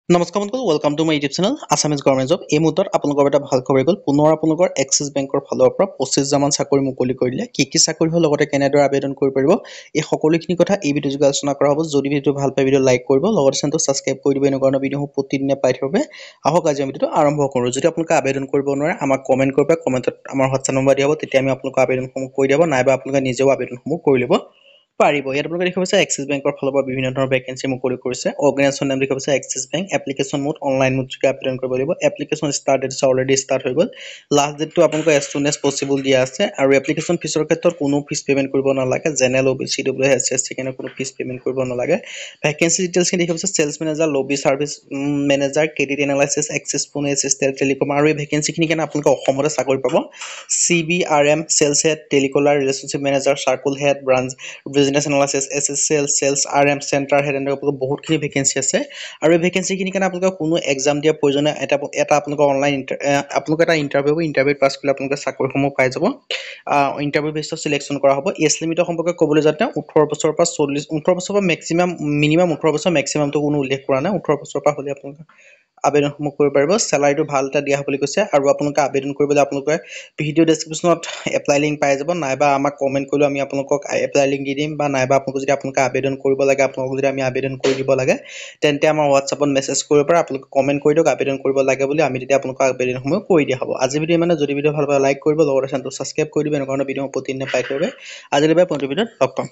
নমস্কাৰ বন্ধুসকল, welcome to my YouTube channel Assamese government job. এই মুহূৰ্তত আপোনালোকৰ এটা ভাল খবৰ গ'ল। পুনৰ আপোনালোকৰ এক্সিছ বেংকৰ ফালৰ পৰা 25,000 চাকৰি মুকলি কৰি দিলে। কি চাকৰি হ'ল, লগতে কেনেদৰে আবেদন কৰিব পাৰিব, এই সকলোখিনি কথা এই ভিডিঅ'যোগে আলোচনা কৰা হ'ব। যদি ভিডিঅ'টো ভাল পায়, ভিডিঅ' লাইক কৰিব, লগতে চেনেলটো ছাবস্ক্ৰাইব কৰি দিব। এনেকুৱা ধৰণৰ ভিডিঅ'সমূহ প্ৰতিদিনে পাই থাকিব বাবে আহক আজি আমি ভিডিঅ'টো আৰম্ভ কৰোঁ। যদি আপোনালোকে আবেদন কৰিব নোৱাৰে, আমাক কমেণ্ট কৰিব, কমেণ্টত আমাৰ হোৱাটছআপ নম্বৰ দিয়া হ'ব, তেতিয়া আমি আপোনালোকৰ আবেদনসমূহ কৰি দিব, নাইবা আপোনালোকে নিজেও আবেদনসমূহ কৰি ল'ব পাৰিব। ইয়াত আপোনালোকে দেখা পাইছে এক্সিছ বেংকৰ ফালৰ পৰা বিভিন্ন ধৰণৰ ভেকেঞ্চি মুকলি কৰিছে। অৰ্গেনাইজেশ্যন নাম দেখা পাইছে Axis bank. Application mode online mode যোগে আবেদন কৰিব লাগিব। Application start date already start হৈ গ'ল। লাষ্ট ডেটটো আপোনালোকৰ এজ চুন এজ পচিবল দিয়া আছে। আৰু এপ্লিকেশ্যন ফিছৰ ক্ষেত্ৰত কোনো ফিজ পে'মেণ্ট কৰিব নালাগে। জেনেৰেল OBC SC কাৰণে কোনো ফিজ পে'মেণ্ট কৰিব নালাগে। ভেকেঞ্চি ডিটেইলছখিনি দেখা পাইছে sales manager, lobby service manager, credit analysis, Axis phone, assistant telecom. আৰু এই ভেকেঞ্চিখিনি কাৰণে আপোনালোকে অসমতে চাকৰি পাব। CBRM sales head, telecaller, relationship manager, circle head, branch business analysis, SSCL, sales RM, centre head, এনেকৈ আপোনালোকৰ বহুতখিনি ভেকেঞ্চি আছে। আৰু এই ভেকেঞ্চিখিনিৰ কাৰণে আপোনালোকে কোনো এক্সাম দিয়াৰ প্ৰয়োজন নাই। এটা আপোনালোকৰ অনলাইন আপোনালোকে এটা ইণ্টাৰভিউ হ'ব। ইণ্টাৰভিউত পাছ কৰিলে আপোনালোকে চাকৰিসমূহ পাই যাব। ইণ্টাৰভিউ বেছছত চিলেকশ্যন কৰা হ'ব। এজ লিমিটৰ সম্পৰ্কে ক'বলৈ যাওঁতে 18 বছৰৰ পৰা 18 বছৰৰ পৰা মিনিমাম 18 বছৰ, মেক্সিমামটো কোনো উল্লেখ কৰা নাই। 18 বছৰৰ পৰা হ'লে আপোনালোকে আবেদনসমূহ কৰিব পাৰিব। চেলাৰীটো ভাল এটা দিয়া হ'ব বুলি কৈছে। আৰু আপোনালোকে আবেদন কৰিবলৈ আপোনালোকে ভিডিঅ' ডেছক্ৰিপশ্যনত এপ্লাই লিংক পাই যাব, নাইবা আমাক কমেণ্ট কৰিলেও আমি আপোনালোকক এপ্লাই লিংক দি দিম, বা নাইবা আপোনালোকে আবেদন কৰিব লাগে, আপোনালোকক যদি আমি আবেদন কৰি দিব লাগে, তেন্তে আমাৰ হোৱাটছআপত মেছেজ কৰিব পাৰে। আপোনালোকে কমেণ্ট কৰি দিয়ক আবেদন কৰিব লাগে বুলি, আমি তেতিয়া আপোনালোকক আবেদনসমূহ কৰি দিয়া হ'ব। আজি ভিডিঅ' যদি ভিডিঅ' ভাল পায় লাইক কৰিব, লগতে চেনেলটো ছাবস্ক্ৰাইব কৰি দিব। এনেকুৱা ধৰণৰ ভিডিঅ' প্ৰতিদিনে পাই থাকিব। আজিলৈ বাই, পৰৱৰ্তী ভিডিঅ'ত লগ পাম।